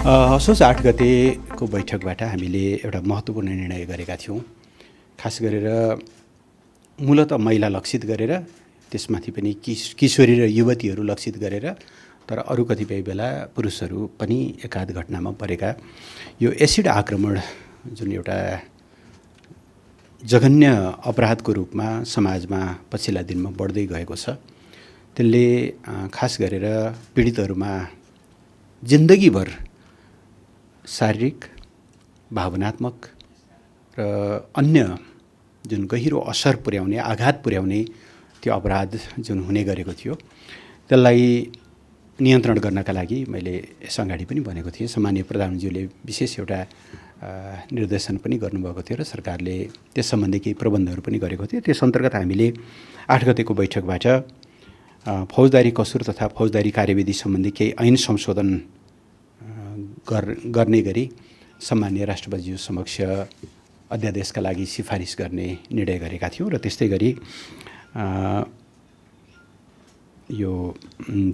असोज 8 गतेको बैठकबाट हामीले एउटा महत्त्वपूर्ण निर्णय गरेका थियौँ। खास गरेर मूलत महिला लक्षित गरेर, त्यसमाथि पनि किशोरी र युवतीहरू लक्षित गरेर, तर अरू कतिपय बेला पुरुषहरू पनि एकाध घटनामा परेका यो एसिड आक्रमण जुन एउटा जघन्य अपराधको रूपमा समाजमा पछिल्ला दिनमा बढ्दै गएको छ, त्यसले खास गरेर पीडितहरूमा जिन्दगीभर शारीरिक, भावनात्मक र अन्य जुन गहिरो असर पुर्याउने, आघात पुर्याउने त्यो अपराध जुन हुने गरेको थियो, त्यसलाई नियन्त्रण गर्नका लागि मैले यस अगाडि पनि भनेको थिएँ। सम्माननीय प्रधानमन्त्रीले विशेष एउटा निर्देशन पनि गर्नुभएको थियो र सरकारले त्यस सम्बन्धी केही प्रबन्धहरू पनि गरेको थियो। त्यस अन्तर्गत हामीले 8 गतेको बैठकबाट फौजदारी कसुर तथा फौजदारी कार्यविधि सम्बन्धी केही ऐन संशोधन गर्ने गरी सम्माननीय राष्ट्रपतिज्यू समक्ष अध्यादेशका लागि सिफारिस गर्ने निर्णय गरेका थियौँ। र त्यस्तै गरी यो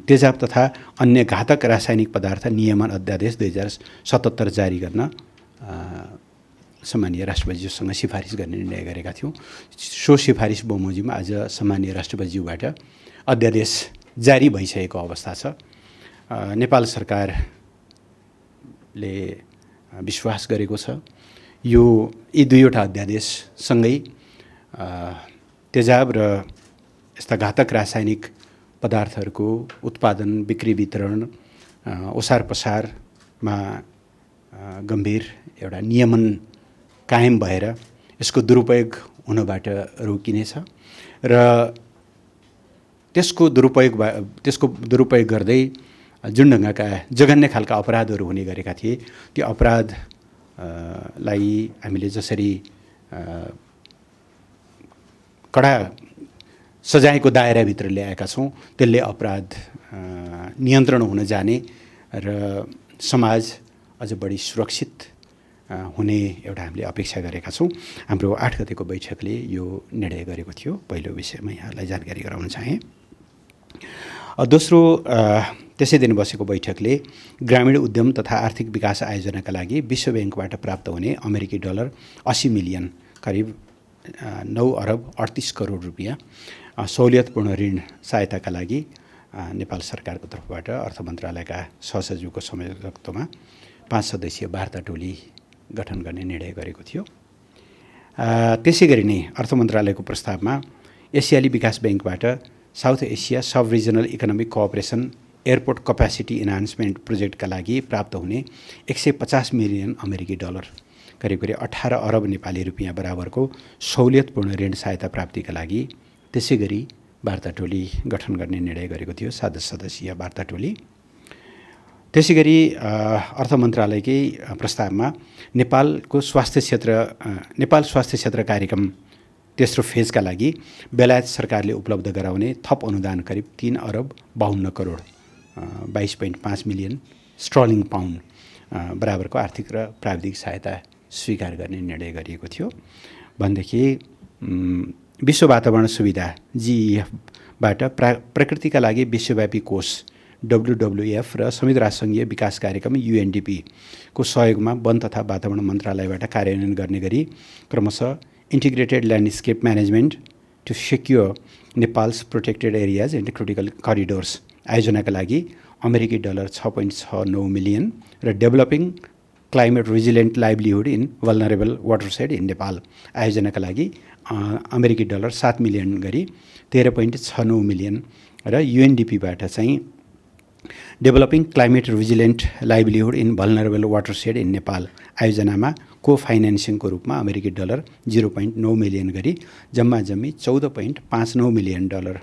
तेजाब तथा अन्य घातक रासायनिक पदार्थ नियमन अध्यादेश 2077 जारी गर्न सम्माननीय राष्ट्रपतिज्यूसँग सिफारिस गर्ने निर्णय गरेका थियौँ। सो सिफारिस बमोजिममा आज सम्माननीय राष्ट्रपतिज्यूबाट अध्यादेश जारी भइसकेको अवस्था छ। नेपाल सरकारले विश्वास गरेको छ यो यी दुईवटा अध्यादेशसँगै तेजाब र यस्ता घातक रासायनिक पदार्थहरूको उत्पादन, बिक्री, वितरण, ओसार पसारमा गम्भीर एउटा नियमन कायम भएर यसको दुरुपयोग हुनबाट रोकिनेछ र त्यसको दुरुपयोग गर्दै जुन ढङ्गका जघन्य खालका अपराधहरू हुने गरेका थिए, त्यो अपराधलाई हामीले जसरी कडा सजायको दायराभित्र ल्याएका छौँ, त्यसले अपराध नियन्त्रण हुन जाने र समाज अझ बढी सुरक्षित हुने एउटा हामीले अपेक्षा गरेका छौँ। हाम्रो 8 गतेको बैठकले यो निर्णय गरेको थियो। पहिलो विषयमा यहाँलाई जानकारी गराउन चाहेँ। दोस्रो, त्यसै दिन बसेको बैठकले ग्रामीण उद्यम तथा आर्थिक विकास आयोजनाका लागि विश्व ब्याङ्कबाट प्राप्त हुने अमेरिकी डलर 80 मिलियन, करिब 9 अरब 38 करोड रुपियाँ सहुलियतपूर्ण ऋण सहायताका लागि नेपाल सरकारको तर्फबाट अर्थ मन्त्रालयका सहसचिवको संयोजकत्वमा 5 सदस्यीय वार्ता टोली गठन गर्ने निर्णय गरेको थियो। त्यसै गरी नै अर्थ मन्त्रालयको प्रस्तावमा एसियाली विकास ब्याङ्कबाट South Asia sub regional economic cooperation airport capacity enhancement प्रोजेक्टका लागि प्राप्त हुने 150 मिलियन अमेरिकी डलर, करिब 18 अरब नेपाली रुपियाँ बराबरको सहुलियतपूर्ण ऋण सहायता प्राप्तिका लागि त्यसै गरी वार्ता टोली गठन गर्ने निर्णय गरेको थियो, 7 सदस्यीय वार्ता टोली। त्यसै गरी अर्थ मन्त्रालयकै प्रस्तावमा नेपाल स्वास्थ्य क्षेत्र कार्यक्रम तेस्रो फेजका लागि बेलायत सरकारले उपलब्ध गराउने थप अनुदान करिब 3 अरब 52 करोड 22.5 मिलियन स्टर्लिङ पाउन्ड बराबरको आर्थिक र प्राविधिक सहायता स्वीकार गर्ने निर्णय गरिएको थियो। भनेदेखि विश्व वातावरण सुविधा GEFबाट प्रकृतिका लागि विश्वव्यापी कोष WWF र संयुक्त राष्ट्रसङ्घीय विकास कार्यक्रम UNDP को सहयोगमा वन तथा वातावरण मन्त्रालयबाट कार्यान्वयन गर्ने गरी क्रमशः integrated landscape management to secure Nepal's protected areas and critical corridors आयोजनाका लागि अमेरिकी डलर 6.69 मिलियन र developing climate resilient livelihood in vulnerable watershed in Nepal आयोजनाका लागि अमेरिकी डलर 7 मिलियन गरी 13.69 मिलियन र UNDPबाट चाहिँ developing climate resilient livelihood in vulnerable watershed in Nepal आयोजनामा को फाइनेन्सिङको रूपमा अमेरिकी डलर 0.9 मिलियन गरी जम्मी 14.59 मिलियन डलर,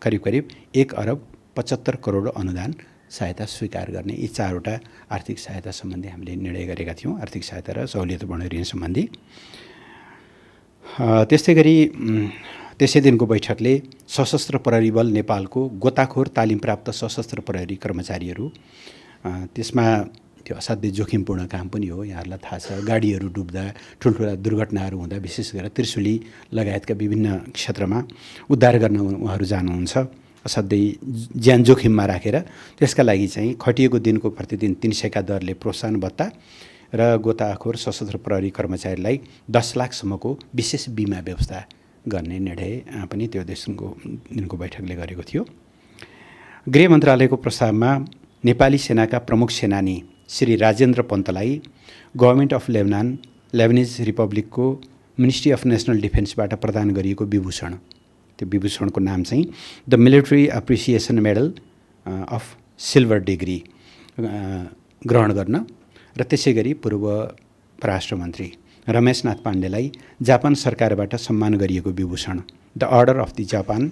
करिब 1 अरब 75 करोड अनुदान सहायता स्वीकार गर्ने यी 4वटा आर्थिक सहायता सम्बन्धी हामीले निर्णय गरेका थियौँ, आर्थिक सहायता र सहुलियतपूर्ण ऋण सम्बन्धी। त्यस्तै गरी त्यसै दिनको बैठकले सशस्त्र प्रहरी बल नेपालको गोताखोर तालिम प्राप्त सशस्त्र प्रहरी कर्मचारीहरू, त्यसमा त्यो असाध्यै जोखिमपूर्ण काम पनि हो, यहाँहरूलाई थाहा छ। गाडीहरू डुब्दा, ठुल्ठुला दुर्घटनाहरू हुँदा विशेष गरेर त्रिशुली लगायतका विभिन्न क्षेत्रमा उद्धार गर्न उहाँहरू जानुहुन्छ असाध्यै ज्यान जोखिममा राखेर त्यसका लागि चाहिँ खटिएको दिनको प्रतिदिन 300 का दरले प्रोत्साहन भत्ता र गोताखोर सशस्त्र प्रहरी कर्मचारीलाई 10 लाखसम्मको विशेष बिमा व्यवस्था गर्ने निर्णय पनि त्यो दिनको बैठकले गरेको थियो। गृह मन्त्रालयको प्रस्तावमा नेपाली सेनाका प्रमुख सेनानी श्री राजेन्द्र पन्तलाई गभर्नमेन्ट अफ लेबनिज रिपब्लिकको मिनिस्ट्री अफ नेसनल डिफेन्सबाट प्रदान गरिएको विभूषण, त्यो विभूषणको नाम चाहिँ the military appreciation medal of silver degree ग्रहण गर्न र त्यसै गरी पूर्व परराष्ट्र मन्त्री रमेशनाथ पाण्डेलाई जापान सरकारबाट सम्मान गरिएको विभूषण the order of the Japan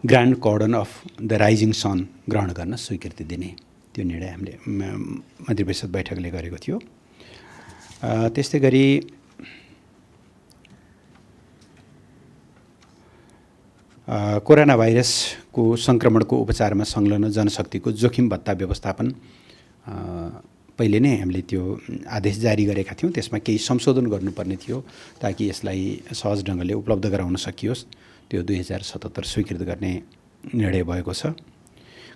grand cordon of the rising sun ग्रहण गर्न स्वीकृति दिने त्यो निर्णय हामीले मन्त्रिपरिषद बैठकले गरेको थियो। त्यस्तै गरी कोरोना भाइरसको सङ्क्रमणको उपचारमा संलग्न जनशक्तिको जोखिम भत्ता व्यवस्थापन पहिले नै हामीले त्यो आदेश जारी गरेका थियौँ। त्यसमा केही संशोधन गर्नुपर्ने थियो ताकि यसलाई सहज ढङ्गले उपलब्ध गराउन सकियोस्। त्यो 2077 स्वीकृत गर्ने निर्णय भएको छ।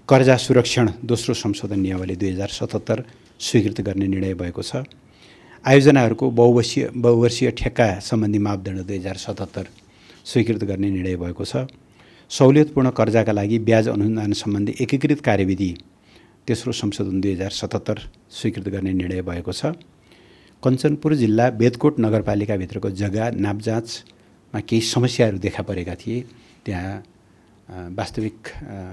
कर्जा सुरक्षण दोस्रो संशोधन नियमावली 2077 स्वीकृत गर्ने निर्णय भएको छ। आयोजनाहरूको बहुवर्षीय ठेक्का सम्बन्धी मापदण्ड 2077 स्वीकृत गर्ने निर्णय भएको छ। सहुलियतपूर्ण कर्जाका लागि ब्याज अनुदान सम्बन्धी एकीकृत कार्यविधि तेस्रो संशोधन 2077 स्वीकृत गर्ने निर्णय भएको छ। कञ्चनपुर जिल्ला बेदकोट नगरपालिकाभित्रको जग्गा नापजाँचमा केही समस्याहरू देखा परेका थिए। त्यहाँ वास्तविक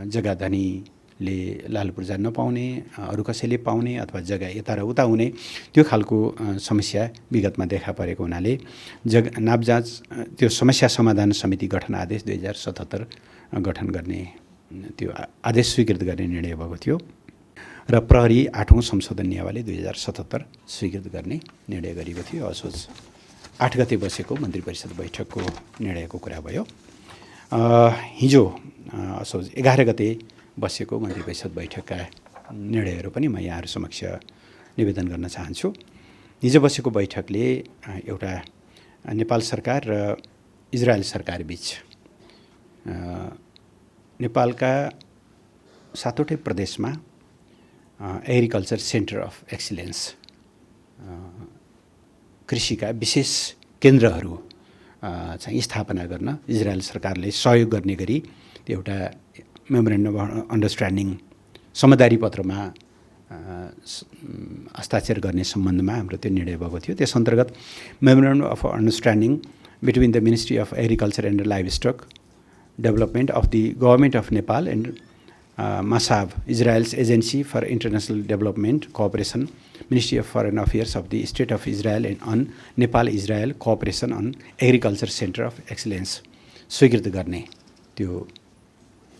जग्गा धनीले लाल पूर्जा नपाउने, अरू कसैले पाउने अथवा जग्गा यता र उता हुने त्यो खालको समस्या विगतमा देखा परेको हुनाले नापजाँच त्यो समस्या समाधान समिति गठन आदेश 2077 गठन गर्ने त्यो आदेश स्वीकृत गर्ने निर्णय भएको थियो र प्रहरी 8औं संशोधन नियमावली 2077 स्वीकृत गर्ने निर्णय गरिएको थियो। असोज 8 गते बसेको मन्त्री परिषद बैठकको निर्णयको कुरा भयो। हिजो असोज 11 गते बसेको मन्त्री परिषद बैठकका निर्णयहरू पनि म यहाँहरू समक्ष निवेदन गर्न चाहन्छु। हिजो बसेको बैठकले एउटा नेपाल सरकार र इजरायल सरकार बीच नेपालका 7वटै प्रदेशमा एग्रिकल्चर सेन्टर अफ एक्सिलेन्स कृषिका विशेष केन्द्रहरू चाहिँ स्थापना गर्न इजरायल सरकारले सहयोग गर्ने गरी एउटा मेमोरेन्डम अफ अन्डरस्ट्यान्डिङ समझदारी पत्रमा हस्ताक्षर गर्ने सम्बन्धमा हाम्रो त्यो निर्णय भएको थियो। त्यस अन्तर्गत memorandum of understanding between the ministry of agriculture and livestock development of the government of Nepal and MASHAV Israel's agency for international development cooperation ministry of foreign affairs of the state of Israel and on Nepal Israel cooperation on agriculture centre of excellence स्वीकृत गर्ने त्यो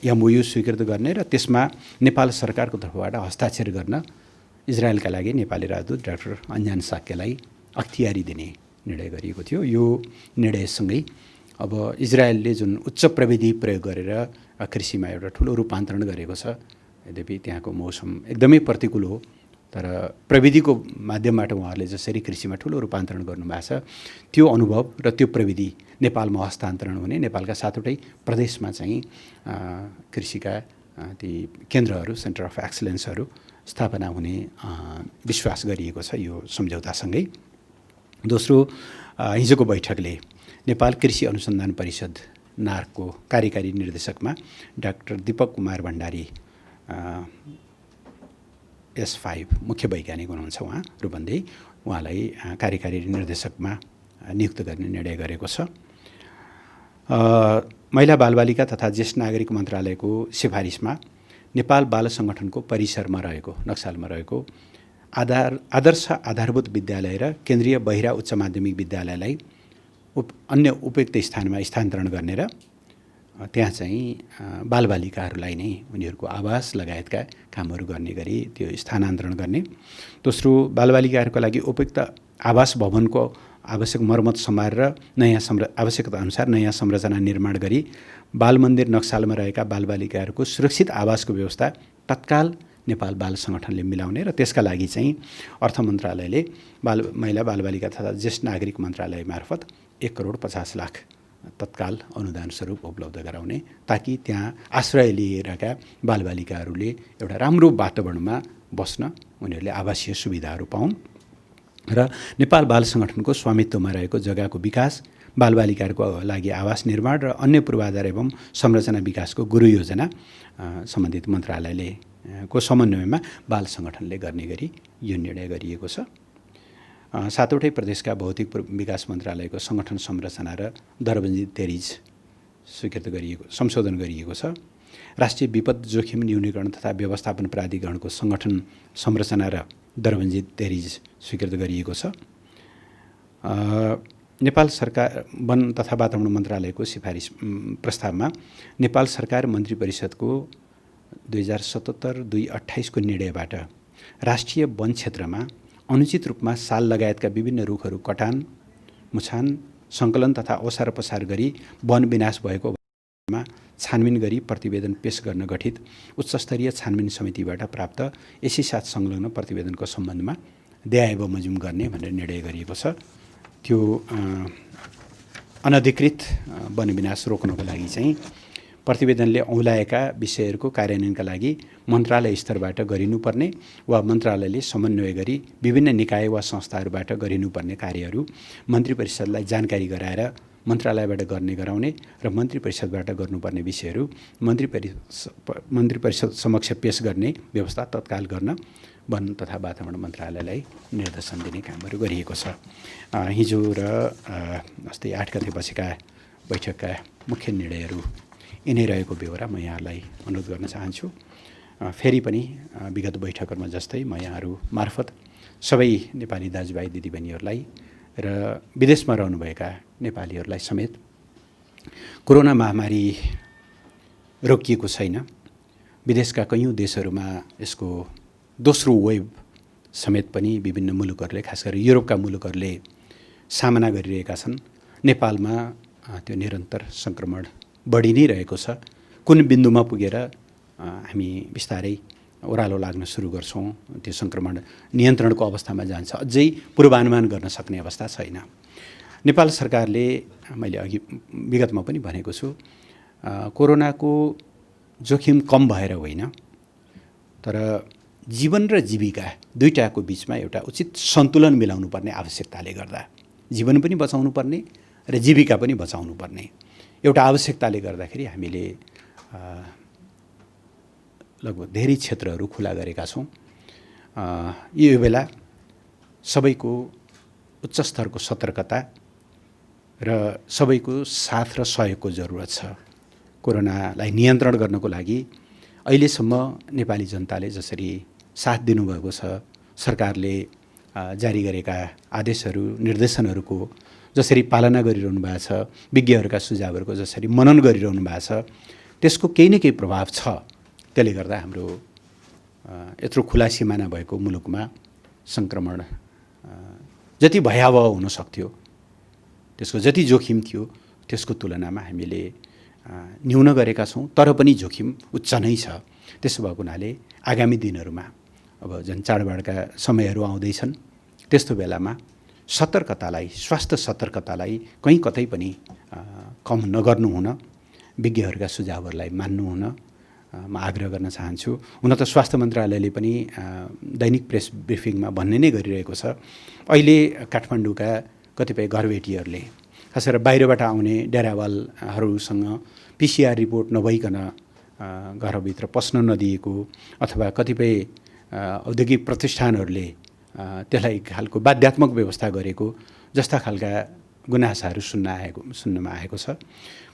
MOU स्वीकृत गर्ने र त्यसमा नेपाल सरकारको तर्फबाट हस्ताक्षर गर्न इजरायलका लागि नेपाली राजदूत डाक्टर अन्जान साक्यलाई अख्तियारी दिने निर्णय गरिएको थियो। यो निर्णयसँगै अब इजरायलले जुन उच्च प्रविधि प्रयोग गरेर कृषिमा एउटा ठुलो रूपान्तरण गरेको छ, यद्यपि त्यहाँको मौसम एकदमै प्रतिकूल हो, तर प्रविधिको माध्यमबाट उहाँहरूले जसरी कृषिमा ठुलो रूपान्तरण गर्नुभएको छ त्यो अनुभव र त्यो प्रविधि नेपालमा हस्तान्तरण हुने, नेपालका 7वटै प्रदेशमा चाहिँ कृषिका ती केन्द्रहरू सेन्टर अफ एक्सलेन्सहरू स्थापना हुने विश्वास गरिएको छ यो सम्झौतासँगै। दोस्रो, हिजोको बैठकले नेपाल कृषि अनुसन्धान परिषद नार्कको कार्यकारी निर्देशकमा डाक्टर दीपक कुमार भण्डारी S5 मुख्य वैज्ञानिक हुनुहुन्छ उहाँ रूपन्देही, उहाँलाई कार्यकारी निर्देशकमा नियुक्त गर्ने निर्णय गरेको छ। महिला बालबालिका तथा ज्येष्ठ नागरिक मन्त्रालयको सिफारिसमा नेपाल बाल सङ्गठनको परिसरमा रहेको नक्सालमा रहेको आदर्श आधारभूत विद्यालय र केन्द्रीय बहिरा उच्च माध्यमिक विद्यालयलाई अन्य उपयुक्त स्थानमा स्थानान्तरण गर्ने र त्यहाँ चाहिँ बालबालिकाहरूलाई नै उनीहरूको आवास लगायतका कामहरू गर्ने गरी त्यो स्थानान्तरण गर्ने। दोस्रो, बालबालिकाहरूको लागि उपयुक्त आवास भवनको आवश्यक मर्मत सम्हार र आवश्यकता अनुसार नयाँ संरचना निर्माण गरी बालमन्दिर नक्सालमा रहेका बालबालिकाहरूको सुरक्षित आवासको व्यवस्था तत्काल नेपाल बाल सङ्गठनले मिलाउने र त्यसका लागि चाहिँ अर्थ मन्त्रालयले महिला बालबालिका तथा ज्येष्ठ नागरिक मन्त्रालय मार्फत 1,50,00,000 तत्काल अनुदान स्वरूप उपलब्ध गराउने, ताकि त्यहाँ आश्रय लिएका बालबालिकाहरूले एउटा राम्रो वातावरणमा बस्न उनीहरूले आवासीय सुविधाहरू पाउन् र नेपाल बाल सङ्गठनको स्वामित्वमा रहेको जग्गाको विकास, बालबालिकाहरूको लागि आवास निर्माण र अन्य पूर्वाधार एवं संरचना विकासको गुरु योजना सम्बन्धित मन्त्रालयले को समन्वयमा बाल सङ्गठनले गर्ने गरी यो निर्णय गरिएको छ। सातवटै प्रदेशका भौतिक विकास मन्त्रालयको सङ्गठन संरचना र दरबन्दी तेरिज स्वीकृत गरिएको संशोधन गरिएको छ। राष्ट्रिय विपद जोखिम न्यूनीकरण तथा व्यवस्थापन प्राधिकरणको सङ्गठन संरचना र दरबन्दी तेरिज स्वीकृत गरिएको छ। नेपाल सरकार वन तथा वातावरण मन्त्रालयको सिफारिस प्रस्तावमा नेपाल सरकार मन्त्री परिषदको 2077-2/28 को निर्णयबाट राष्ट्रिय वन क्षेत्रमा अनुचित रूपमा साल लगायतका विभिन्न रुखहरू कटान, मुछान, सङ्कलन तथा ओसार पसार गरी वन विनाश भएको अवस्थामा छानबिन गरी प्रतिवेदन पेश गर्न गठित उच्चस्तरीय छानबिन समितिबाट प्राप्त यसै साथ संलग्न प्रतिवेदनको सम्बन्धमा दया बमोजिम गर्ने भनेर निर्णय गरिएको छ। त्यो अनधिकृत वन विनाश रोक्नको लागि चाहिँ प्रतिवेदनले औँल्याएका विषयहरूको कार्यान्वयनका लागि मन्त्रालय स्तरबाट गरिनुपर्ने वा मन्त्रालयले समन्वय गरी विभिन्न निकाय वा संस्थाहरूबाट गरिनुपर्ने कार्यहरू मन्त्री परिषदलाई जानकारी गराएर मन्त्रालयबाट गर्ने गराउने र मन्त्री परिषदबाट गर्नुपर्ने विषयहरू मन्त्री परिषद समक्ष पेश गर्ने व्यवस्था तत्काल गर्न वन तथा वातावरण मन्त्रालयलाई निर्देशन दिने कामहरू गरिएको छ। हिजो र अस्ति 8 गते बसेका बैठकका मुख्य निर्णयहरू यिनै रहेको बेहोरा म यहाँलाई अनुरोध गर्न चाहन्छु। फेरि पनि विगत बैठकहरूमा जस्तै म यहाँहरू मार्फत सबै नेपाली दाजुभाइ दिदीबहिनीहरूलाई र विदेशमा रहनुभएका नेपालीहरूलाई समेत कोरोना महामारी रोकिएको छैन। विदेशका कैयौँ देशहरूमा यसको दोस्रो वेभ समेत पनि विभिन्न मुलुकहरूले, खास गरी युरोपका मुलुकहरूले सामना गरिरहेका छन्। नेपालमा त्यो निरन्तर सङ्क्रमण बढी नै रहेको छ। कुन बिन्दुमा पुगेर हामी बिस्तारै ओह्रालो लाग्न सुरु गर्छौँ, त्यो सङ्क्रमण नियन्त्रणको अवस्थामा जान्छ, अझै पूर्वानुमान गर्न सक्ने अवस्था छैन। नेपाल सरकारले, मैले अघि विगतमा पनि भनेको छु, कोरोनाको जोखिम कम भएर होइन, तर जीवन र जीविका दुईटाको बिचमा एउटा उचित सन्तुलन मिलाउनु पर्ने आवश्यकताले गर्दा जीवन पनि बचाउनु पर्ने र जीविका पनि बचाउनु पर्ने एउटा आवश्यकताले गर्दाखेरि हामीले लगभग धेरै क्षेत्रहरू खुला गरेका छौँ। यो बेला सबैको उच्च स्तरको सतर्कता र सबैको साथ र सहयोगको जरुरत छ। कोरोनालाई नियन्त्रण गर्नको लागि अहिलेसम्म नेपाली जनताले जसरी साथ दिनुभएको छ, सरकारले जारी गरेका आदेशहरू, निर्देशनहरूको जसरी पालना गरिरहनु भएको छ, विज्ञहरूका सुझावहरूको जसरी मनन गरिरहनु भएको छ, त्यसको केही न केही प्रभाव छ। त्यसले गर्दा हाम्रो यत्रो खुला सिमाना भएको मुलुकमा सङ्क्रमण जति भयावह हुन सक्थ्यो, त्यसको जति जोखिम थियो, त्यसको तुलनामा हामीले न्यून गरेका छौँ, तर पनि जोखिम उच्च नै छ। त्यसो भएको हुनाले आगामी दिनहरूमा अब जुन चाडबाडका समयहरू आउँदैछन्, त्यस्तो बेलामा सतर्कतालाई, स्वास्थ्य सतर्कतालाई कहीँ कतै पनि कम नगर्नु हुन, विज्ञहरूका सुझावहरूलाई मान्नु हुन म आग्रह गर्न चाहन्छु। हुन त स्वास्थ्य मन्त्रालयले पनि दैनिक प्रेस ब्रिफिङमा भन्ने नै गरिरहेको छ। अहिले काठमाडौँका कतिपय घरबेटीहरूले, खास गरेर बाहिरबाट आउने डेरावालहरूसँग PCR रिपोर्ट नभइकन घरभित्र पस्न नदिएको, अथवा कतिपय औद्योगिक प्रतिष्ठानहरूले त्यसलाई खालको बाध्यात्मक व्यवस्था गरेको जस्ता खालका गुनासाहरू सुन्नमा आएको छ।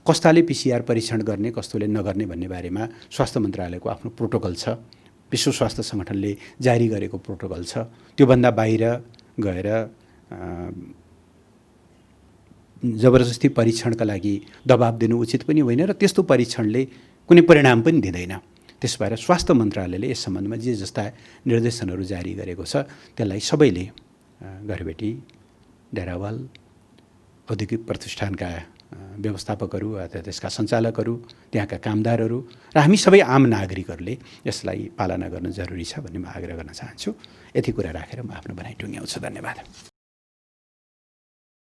कस्ताले PCR परीक्षण गर्ने, कस्तोले नगर्ने भन्ने बारेमा स्वास्थ्य मन्त्रालयको आफ्नो प्रोटोकल छ, विश्व स्वास्थ्य सङ्गठनले जारी गरेको प्रोटोकल छ। त्योभन्दा बाहिर गएर जबरजस्ती परीक्षणका लागि दबाब दिनु उचित पनि होइन र त्यस्तो परीक्षणले कुनै परिणाम पनि दिँदैन। त्यस भएर स्वास्थ्य मन्त्रालयले यस सम्बन्धमा जे जस्ता निर्देशनहरू जारी गरेको छ, त्यसलाई सबैले, घरबेटी, डेरावाल, औद्योगिक प्रतिष्ठानका व्यवस्थापकहरू अथवा त्यसका सञ्चालकहरू, त्यहाँका कामदारहरू र हामी सबै आम नागरिकहरूले यसलाई पालना गर्न जरुरी छ भन्ने म आग्रह गर्न चाहन्छु। यति कुरा राखेर म आफ्नो भनाइ टुङ्ग्याउँछु। धन्यवाद।